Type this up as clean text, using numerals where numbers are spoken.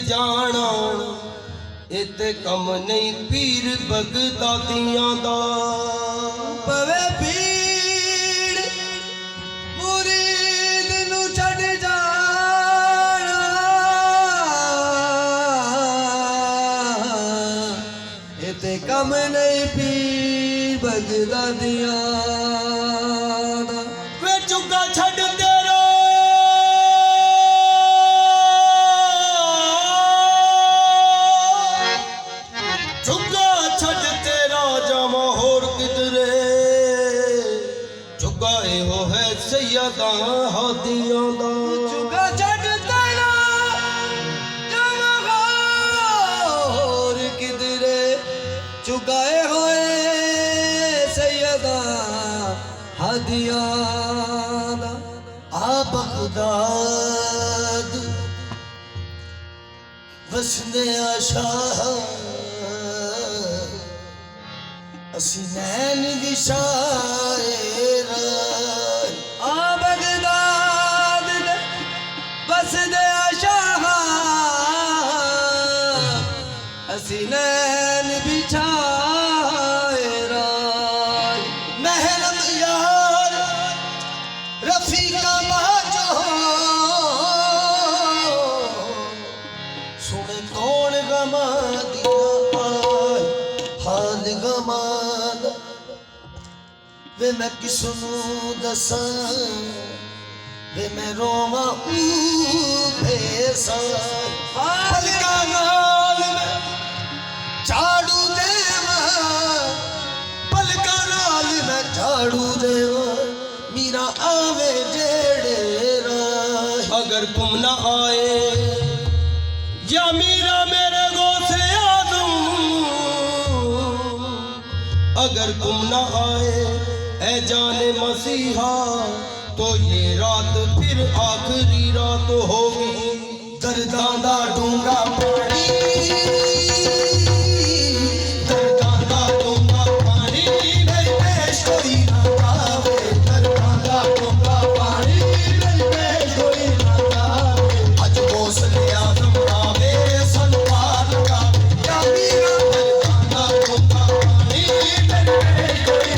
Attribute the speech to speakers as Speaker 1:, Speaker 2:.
Speaker 1: जाना इते कम नहीं पीर बगदादियां दा
Speaker 2: पवे पीर मुरीद नू छड़ जाना इते कम नहीं पीर बगदादियां दा
Speaker 1: वे चुगा छड़ तेरा चुगा छड़ तेरा जावा होर किधरे चुगा एहो है सैयदा हादियां दा
Speaker 2: चुगा छड़ तेरा जावा होर किधरे चुगाए होए सैयदा हादियां दा
Speaker 1: आ बगदाद वसने आशाह असी नैन विशायर
Speaker 2: आ बगदाद बस दे शाह असी नैन बिछाए राय
Speaker 1: महरम यार रफीका बाजो सुन कौन गमा दिया हाल गमा दा वे मैं किसनू दसा वे मैं रोवा भेसा पलका नाल मैं झाड़ू देवा पलका नाल मैं झाड़ू देवा मीरा आवे जेड़े राह अगर तुम ना आए या मीरा मेरे गोसे आदम अगर तुम ना आए ऐ जाने मसीहा तो ये रात फिर आखिरी रात होगी दर्दां दा डूंगा पानी दर्दां दा डूंगा पानी मेरी पेश कोई ना आवे दर्दां दा डूंगा पानी मेरी पेश कोई ना आवे अज गौसले आज़म आवे सानू पार लगावे या मीरा दर्दां दा डूंगा पानी मेरी पेश कोई